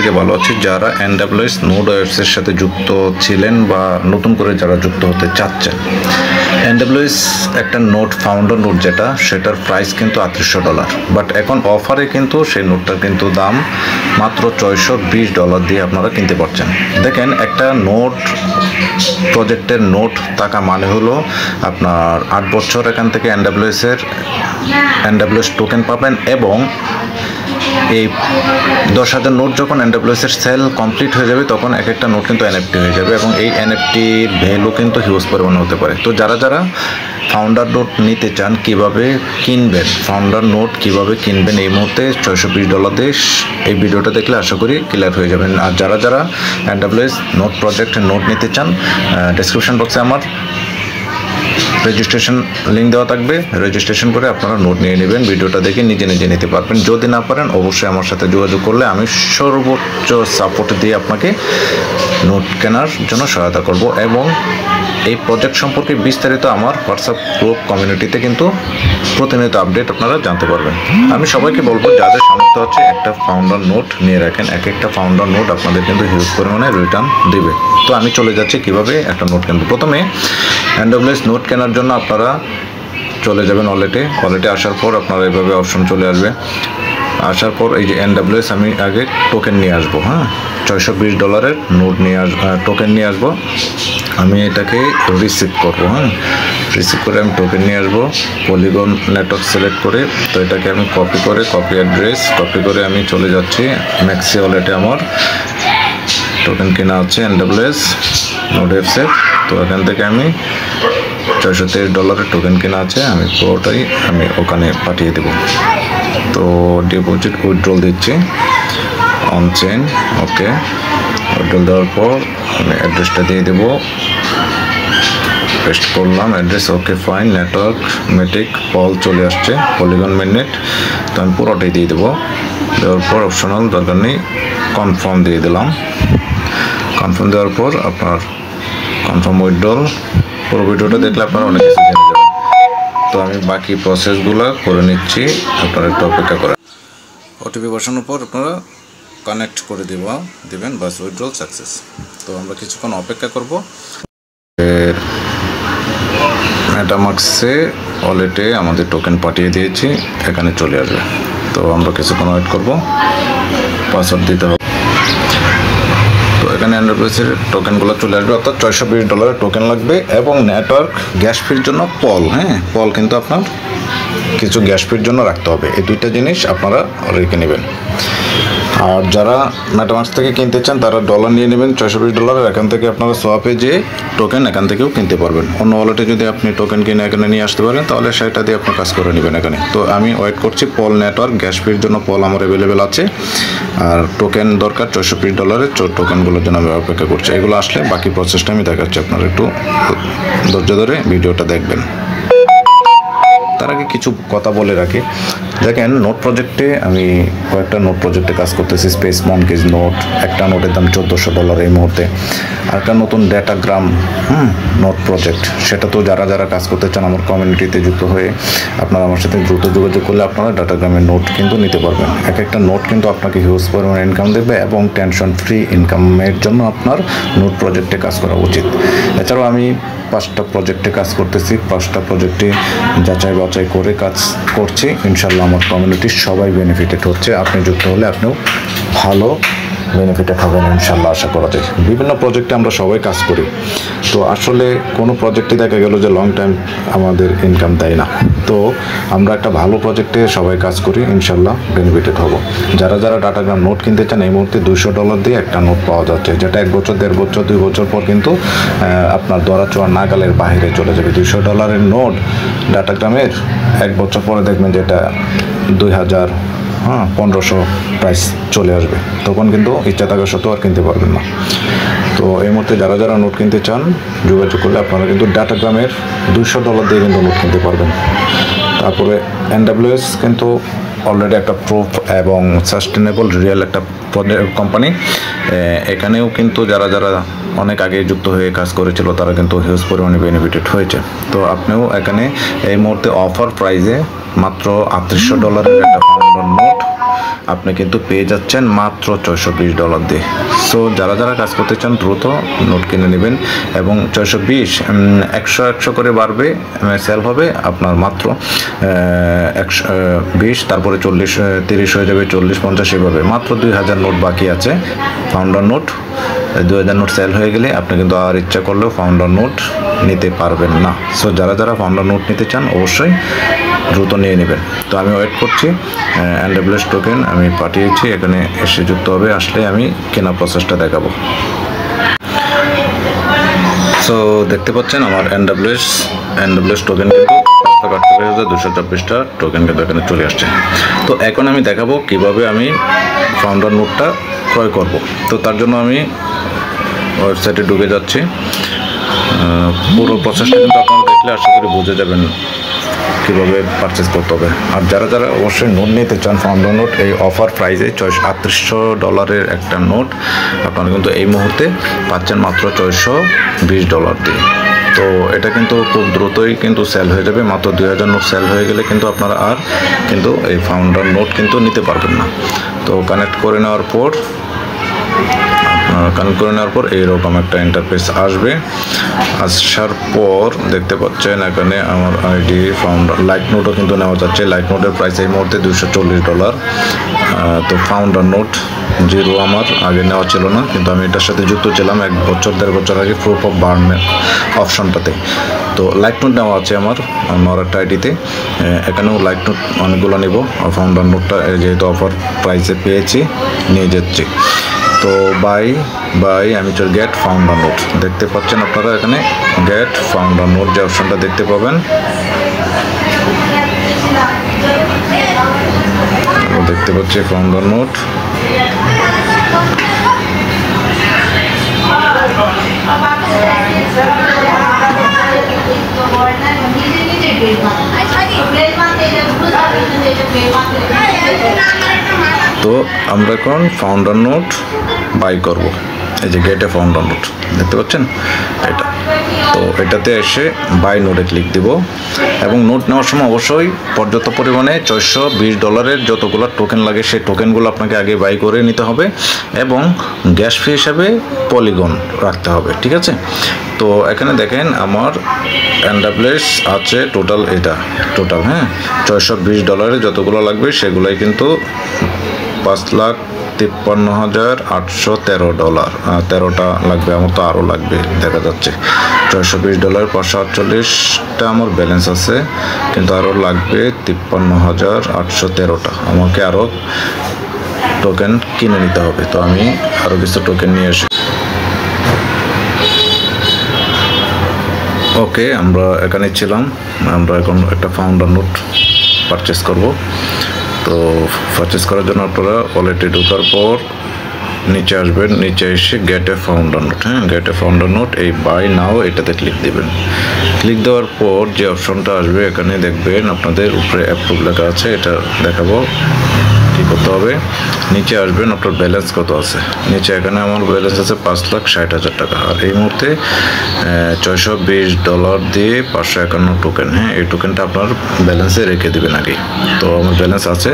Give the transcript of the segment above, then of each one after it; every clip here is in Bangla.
থেকে ভালো আছি। যারা NWS নোড ওয়েবসের সাথে যুক্ত ছিলেন বা নতুন করে যারা যুক্ত হতে চাচ্ছেন, NWS একটা নোট ফাউন্ডার নোট যেটা, সেটার প্রাইস কিন্তু $3800, বাট এখন অফারে কিন্তু সেই নোটটার কিন্তু দাম মাত্র $620 দিয়ে আপনারা কিনতে পারছেন। দেখেন, একটা নোট প্রজেক্টের নোট টাকা মানে হলো আপনার 8 বছর এখান থেকে NWS টোকেন পাবেন, এবং এই 10,000 নোট যখন NWS এর সেল কমপ্লিট হয়ে যাবে তখন এক একটা নোট কিন্তু NFT হয়ে যাবে, এবং এই NFTর ভ্যালু কিন্তু হিউজ পরিমাণে হতে পারে। তো যারা ফাউন্ডার নোট নিতে চান, কিভাবে কিনবেন, ফাউন্ডার নোট কিভাবে কিনবেন, এই মুহূর্তে $620 দিয়ে এই ভিডিওটা দেখলে আশা করি ক্লিয়ার হয়ে যাবেন। আর যারা NWS নোট প্রজেক্টের নোট নিতে চান, ডেসক্রিপশন বক্সে আমার রেজিস্ট্রেশন লিঙ্ক দেওয়া থাকবে, রেজিস্ট্রেশন করে আপনারা নোট নিয়ে নেবেন। ভিডিওটা দেখে নিজে নিতে পারবেন। যদি না পারেন অবশ্যই আমার সাথে যোগাযোগ করলে আমি সর্বোচ্চ সাপোর্ট দিয়ে আপনাকে নোট কেনার জন্য সহায়তা করব, এবং এই প্রজেক্ট সম্পর্কে বিস্তারিত আমার হোয়াটসঅ্যাপ গ্রুপ কমিউনিটিতে কিন্তু প্রতিনিয়ত আপডেট আপনারা জানতে পারবেন। আমি সবাইকে বলবো, যাদের সামর্থ্য হচ্ছে একটা ফাউন্ডার নোট নিয়ে রাখেন। এক একটা ফাউন্ডার নোট আপনাদের কিন্তু হিউজ পরিমাণে রিটার্ন দেবে। তো আমি চলে যাচ্ছি কিভাবে একটা নোট কিনবো। প্রথমে NWS নোট কেনার জন্য আপনারা চলে যাবেন ওয়ালেটে আসার পর আপনারা এইভাবে অপশন চলে আসবে। আসার পর এই যে NWS আমি আগে টোকেন নিয়ে আসবো, হ্যাঁ, $620 নোট টোকেন নিয়ে আসবো। আমি এটাকে রিসিভ করবো, হ্যাঁ, রিসিভ করে আমি টোকেন নিয়ে আসবো। পলিগন নেটওয়ার্ক সিলেক্ট করে, তো এটাকে আমি কপি অ্যাড্রেস কপি করে আমি চলে যাচ্ছি ম্যাক্সি ওয়ালেটে। আমার টোকেন কেনা হচ্ছে NWS নোড অ্যাপসের, তো এখান থেকে আমি $623 টোকেন কেনা আছে, আমি পুরোটাই আমি ওখানে পাঠিয়ে দেব। তো ডিপোজিট উইথড্রল দিচ্ছি, অন চেইন, ওকে। উইথড্রল দেওয়ার পর আমি অ্যাড্রেসটা দিয়ে দেবো, পেস্ট করলাম address, okay fine. Network Matic POL চলে আসছে, পলিগন মেননেট, তো আমি পুরোটাই দিয়ে দেবো। দেওয়ার পর অপশনাল দরকার নেই, কনফার্ম দিয়ে দিলাম। কনফার্ম দেওয়ার পর আপনার কনফার্ম উইথড্রল। পুরো ভিডিওটা দেখলে আপনারা অনেক কিছু জেনে যাবেন। তো আমি বাকি প্রসেসগুলো করে নিচ্ছি, আপনারা একটু অপেক্ষা করেন। ওটিপি বসানোর পর আপনারা কানেক্ট করে দেবেন, বাস উইথড্রল সাকসেস। তো আমরা কিছুক্ষণ অপেক্ষা করব। মেটামাক্সে ওয়ালেটে আমাদের টোকেন পাঠিয়ে দিয়েছি, এখানে চলে আসবে। তো আমরা কিছুক্ষণ ওয়েট করব, পাসওয়ার্ড দিতে হবে। তো এখানে NWS এর টোকেনগুলো চলে আসবে, অর্থাৎ $620 টোকেন লাগবে, এবং নেটওয়ার্ক গ্যাস ফির জন্য পল কিন্তু আপনার কিছু গ্যাস ফির জন্য রাখতে হবে। এই দুইটা জিনিস আপনারা রেখে নেবেন। আর যারা মেটামাক্স থেকে কিনতে চান তারা ডলার নিয়ে নেবেন $620। এখান থেকে আপনারা সোয়াপে যে টোকেন এখান থেকেও কিনতে পারবেন। অন্য ওয়ালেটে যদি আপনি টোকেন কিনে এখানে নিয়ে আসতে পারেন তাহলে সেটা দিয়ে আপনি কাজ করে নেবেন এখানে। তো আমি ওয়েট করছি, পল নেটওয়ার্ক গ্যাস ফির জন্য পল আমার অ্যাভেলেবেল আছে, আর টোকেন দরকার $620। টোকেনগুলোর জন্য আমি অপেক্ষা করছি। এগুলো আসলে বাকি প্রসেসটা আমি দেখাচ্ছি, আপনারা একটু ধৈর্য ধরে ভিডিওটা দেখবেন। তার আগে কিছু কথা বলে রাখি। দেখেন, নোট প্রজেক্টে আমি কয়েকটা নোট প্রজেক্টে কাজ করতেছি। স্পেস মনকিজ নোট, একটা নোটের দাম $1400 এই মুহূর্তে। আর একটা নতুন ডেটাগ্রাম নোট প্রজেক্ট, সেটা তো যারা কাজ করতে চান আমার কমিউনিটিতে যুক্ত হয়ে আপনারা আমার সাথে দ্রুত যোগাযোগ করলে আপনারা ডেটাগ্রামের নোট কিন্তু নিতে পারবেন। এক একটা নোট কিন্তু আপনাকে হিউজ পরিমাণে ইনকাম দেবে, এবং টেনশন ফ্রি ইনকামের জন্য আপনার নোট প্রজেক্টে কাজ করা উচিত। এছাড়াও আমি 5টা প্রজেক্টে কাজ করতেছি, 5টা প্রজেক্টে যাচাই বাছাই করে কাজ করছি। ইনশাল্লাহ আমার কমিউনিটির সবাই বেনিফিটেড হচ্ছে। আপনি যুক্ত হলে আপনিও ভালো বেনিফিটেড হবেন ইনশাল্লাহ, আশা করা যায়। বিভিন্ন প্রজেক্টে আমরা সবাই কাজ করি, তো আসলে কোনো প্রজেক্টে দেখা গেল যে লং টাইম আমাদের ইনকাম দেয় না। তো আমরা একটা ভালো প্রজেক্টে সবাই কাজ করি, ইনশাল্লাহ বেনিফিটেড হব। যারা ডাটাগ্রাম নোট কিনতে চান, এই মুহূর্তে $200 দিয়ে একটা নোট পাওয়া যাচ্ছে, যেটা 1 বছর, 1.5 বছর, 2 বছর পর কিন্তু আপনার দরাচোয়ার নাগালের বাইরে চলে যাবে। $200 নোট ডাটাগ্রামের 1 বছর পরে দেখবেন যেটা 1500 প্রাইস চলে আসবে, তখন কিন্তু ইচ্ছা থাকা সত্ত্বেও আর কিনতে পারবেন না। তো এই মুহূর্তে যারা নোট কিনতে চান যোগাযোগ করলে আপনারা কিন্তু ডাটাগ্রামের $200 দিয়ে কিন্তু নোট কিনতে পারবেন। তারপরে NWS কিন্তু অলরেডি একটা প্রুফ এবং সাস্টেনেবল রিয়েল একটা কোম্পানি। এখানেও কিন্তু যারা অনেক আগে যুক্ত হয়ে কাজ করেছিল তারা কিন্তু হিউজ পরিমাণে বেনিফিটেড হয়েছে। তো আপনিও এখানে এই মুহূর্তে অফার প্রাইজে মাত্র $38 একটা ফাউন্ডার নোট আপনি কিন্তু পেয়ে যাচ্ছেন মাত্র $620 দিয়ে। সো যারা যারা কাজ করতে চান দ্রুত নোট কিনে নেবেন, এবং 620 100 করে বাড়বে, সেল হবে আপনার মাত্র 120, তারপরে 40 30 হয়ে যাবে, 40 50 এভাবে। মাত্র 2000 নোট বাকি আছে ফাউন্ডার নোট। 2000 নোট সেল হয়ে গেলে আপনি কিন্তু আর ইচ্ছা করলেও ফাউন্ডার নোট নিতে পারবেন না। সো যারা যারা ফাউন্ডার নোট নিতে চান অবশ্যই দ্রুত নিয়ে নেবেন। তো আমি ওয়েট করছি, NWS টোকেন আমি পাঠিয়েছি, এখানে এসে যুক্ত হবে, আসলে আমি কেনা প্রসেসটা দেখাবো। সো দেখতে পাচ্ছেন আমার NWS টোকেন কিন্তু 5,48,224টা টোকেন কিন্তু এখানে চলে আসছে। তো এখন আমি দেখাবো কিভাবে আমি ফাউন্ডার নোটটা ক্রয় করব। তো তার জন্য আমি ওয়েবসাইটে ঢুকে যাচ্ছি। পুরো প্রসেসটা কিন্তু আপনারা দেখলে আশা করি বুঝে যাবেন কীভাবে পারচেস করতে হবে। আর যারা যারা অবশ্যই নোট নিতে চান ফাউন্ডার নোট, এই অফার প্রাইসে $3800 একটা নোট আপনারা কিন্তু এই মুহূর্তে পাচ্ছেন মাত্র $620 দিয়ে। তো এটা কিন্তু খুব দ্রুতই কিন্তু সেল হয়ে যাবে। মাত্র 2000 নোট সেল হয়ে গেলে কিন্তু আপনারা আর কিন্তু এই ফাউন্ডার নোট কিন্তু নিতে পারবেন না। তো কানেক্ট করে নেওয়ার পর এইরকম একটা ইন্টারফেস আসবে। আসার পর দেখতে পাচ্ছেন এখানে আমার আইডি ফাউন্ডার লাইট নোটও কিন্তু নেওয়া যাচ্ছে। লাইট নোটের প্রাইস এই মুহূর্তে $240। তো ফাউন্ডার নোট 0 আমার আগে নেওয়া ছিল না, কিন্তু আমি এটার সাথে যুক্ত ছিলাম 1 বছর 1.5 বছর আগে প্রুফ অফ বার্নের অপশনটাতে। তো লাইট নোট নেওয়া আছে আমার একটা আইডিতে। এখানেও লাইট নোট অনেকগুলো নেব। ফাউন্ডার নোটটা যেহেতু অফার প্রাইসে পেয়েছি নিয়ে যাচ্ছি। তো বাই আমি চল গেট ফাউন্ডার নোট দেখতে পাচ্ছেন আপনারা, এখানে গেট ফাউন্ডার নোট যে অপশনটা দেখতে পাবেন, দেখতে পাচ্ছি ফাউন্ডার নোট। তো আমরা এখন ফাউন্ডার নোট বাই করব। এই যে গেটে ফাউন্ডার নোট দেখতে পাচ্ছেন এটা। তো এটাতে এসে বাই নোটে ক্লিক দিব, এবং নোট নেওয়ার সময় অবশ্যই পর্যাপ্ত পরিমাণে $620 যতগুলো টোকেন লাগে সেই টোকেনগুলো আপনাকে আগে বাই করে নিতে হবে, এবং গ্যাস ফি হিসাবে পলিগন রাখতে হবে, ঠিক আছে। তো এখানে দেখেন আমার NWS আছে টোটাল হ্যাঁ $620 যতগুলো লাগবে সেগুলোই কিন্তু $5,53,813। 13টা লাগবে, আমার তো আরও লাগবে দেখা যাচ্ছে। $620 548টা আমার ব্যালেন্স আছে, কিন্তু আরও লাগবে 53,813টা। আমাকে আরও টোকেন কিনে নিতে হবে। তো আমি আরও কিছু টোকেন নিয়ে আসি। ওকে, আমরা এখানে ছিলাম। আমরা এখন একটা ফাউন্ডার নোট পারচেস করব। তো পারচেস করার জন্য আপনারা ওয়ালেটে ঢোকার পর নিচে আসবেন, নিচে এসে গেট এ ফাউন্ডার নোট, হ্যাঁ গেট এ ফাউন্ডার নোট, এই বাই নাও এটাতে ক্লিক দেবেন। ক্লিক দেওয়ার পর যে অপশনটা আসবে এখানে দেখবেন আপনাদের উপরে অ্যাপ্রুভ লেখা আছে, এটা দেখাবো কী করতে হবে। নিচে আসবেন, আপনার ব্যালেন্স কত আছে। নিচে এখানে আমার ব্যালেন্স আছে $5,60,000 টাকা। আর এই মুহূর্তে $620 দিয়ে 551 টোকেন, হ্যাঁ এই টোকেনটা আপনার ব্যালেন্সে রেখে দেবেন আগে। তো আমার ব্যালেন্স আছে।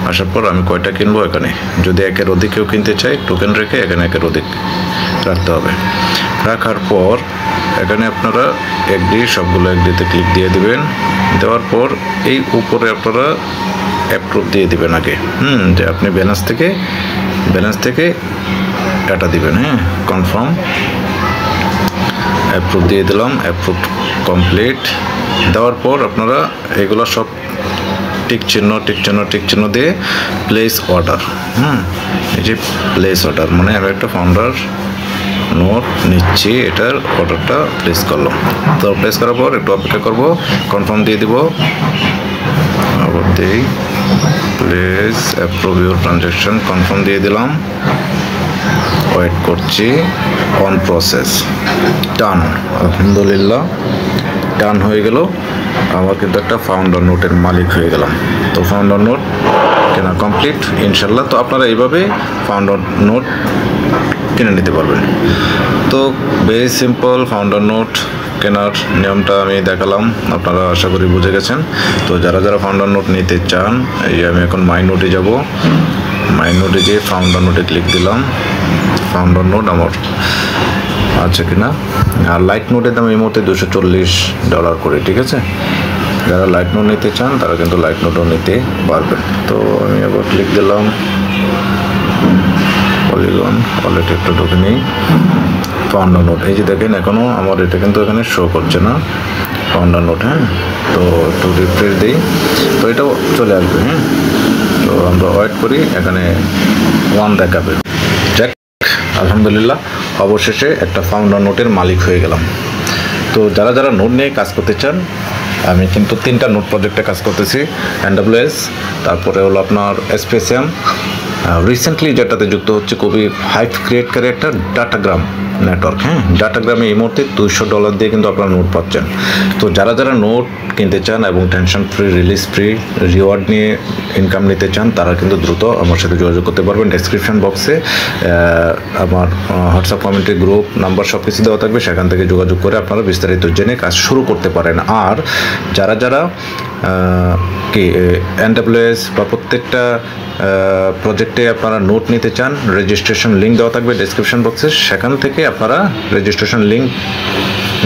আসার পর আমি কয়টা কিনবো, এখানে যদি 1-এর অধিকেও কিনতে চাই টোকেন রেখে এখানে 1-এর অধিক রাখতে হবে। রাখার পর এখানে আপনারা সবগুলো এগ্রিতে ক্লিক দিয়ে দিবেন। দেওয়ার পর এই উপরে আপনারা অ্যাপ্রুভ দিয়ে দিবেন আগে, যে আপনি ব্যালেন্স থেকে এটা দিবেন, হ্যাঁ কনফার্ম অ্যাপ্রুভ দিয়ে দিলাম। অ্যাপ্রুভ কমপ্লিট দেওয়ার পর আপনারা এগুলো সব টিক চিহ্ন দিয়ে প্লেস অর্ডার, এই যে প্লেস অর্ডার মানে আমি একটা ফাউন্ডার নোট নিচ্ছি, এটার অর্ডারটা প্লেস করলাম। তো প্লেস করার পর একটু অপেক্ষা করব, কনফার্ম দিয়ে দিব। আবার দিই please approve your transaction, confirm দিয়ে দিলাম। ওয়েট করছি, অন প্রসেস, ডান। আলহামদুলিল্লাহ ডান হয়ে গেল। আমার কিন্তু একটা ফাউন্ডার নোটের মালিক হয়ে গেলাম। তো ফাউন্ডার নোট কেনা কমপ্লিট ইনশাল্লাহ। তো আপনারা এইভাবে ফাউন্ডার নোট কিনে নিতে পারবেন। তো ভেরি সিম্পল, ফাউন্ডার নোট কেনার নিয়মটা আমি দেখালাম, আপনারা আশা করি বুঝে গেছেন। তো যারা যারা ফাউন্ডার নোট নিতে চান, এই আমি এখন মাই নোটে যাব। মাই নোটে গিয়ে ফাউন্ডার নোটে ক্লিক দিলাম। ফাউন্ডার নোট আমার আছে কিনা। আর লাইট নোটের দাম এই মুহূর্তে $240 করে, ঠিক আছে। যারা লাইট নোট নিতে চান তারা কিন্তু লাইট নোটও নিতে পারবেন। তো আমি আবার ক্লিক দিলাম পলিগন ওয়ালেটে, একটু ঢুকে নিই। ফাউন্ডার নোট এই যে দেখেন, এখনও আমার এটা কিন্তু এখানে শো করছে না ফাউন্ডার নোট। হ্যাঁ, তো একটু রিফ্রেশ দিই, তো এটাও চলে আসবে। হ্যাঁ, তো আমরা ওয়েট করি, এখানে 1 দেখাবে। যাক, আলহামদুলিল্লাহ অবশেষে একটা ফাউন্ডার নোটের মালিক হয়ে গেলাম। তো যারা যারা নোট নিয়ে কাজ করতে চান, আমি কিন্তু 3টা নোট প্রজেক্টে কাজ করতেছি। NWS, তারপরে হলো আপনার SPSM, রিসেন্টলি যেটাতে যুক্ত হচ্ছে খুবই হাইপ ক্রিয়েট করে একটা ডাটাগ্রাম নেটওয়ার্ক। হ্যাঁ, ডাটাগ্রামে এই মুহূর্তে $200 দিয়ে কিন্তু আপনারা নোট পাচ্ছেন। তো যারা যারা নোট কিনতে চান এবং tension free, release free, reward নিয়ে ইনকাম নিতে চান, তারা কিন্তু দ্রুত আমার সাথে যোগাযোগ করতে পারবেন। ডেসক্রিপশন বক্সে আমার হোয়াটসঅ্যাপ কমিউনিটি গ্রুপ নাম্বার সব কিছু দেওয়া থাকবে, সেখান থেকে যোগাযোগ করে আপনারা বিস্তারিত জেনে কাজ শুরু করতে পারেন। আর যারা যারা NWS বা প্রত্যেকটা প্রজেক্টে আপনারা নোট নিতে চান, রেজিস্ট্রেশন লিঙ্ক দেওয়া থাকবে ডেসক্রিপশন বক্সে, সেখান থেকে আপনারা রেজিস্ট্রেশন লিঙ্ক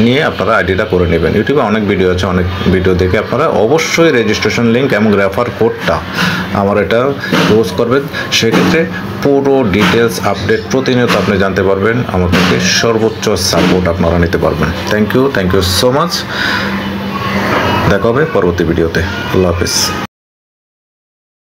নিয়ে আপনারা আইডিটা করে নেবেন। ইউটিউবে অনেক ভিডিও আছে, অনেক ভিডিও দেখে আপনারা অবশ্যই রেজিস্ট্রেশন লিঙ্ক এবং রেফার কোডটা আমার এটা ইউজ করবেন। সেক্ষেত্রে পুরো ডিটেলস আপডেট প্রতিনিয়ত আপনি জানতে পারবেন, আমার থেকে সর্বোচ্চ সাপোর্ট আপনারা নিতে পারবেন। Thank you so much. দেখা হবে পরবর্তী ভিডিওতে। আল্লাহ হাফেজ।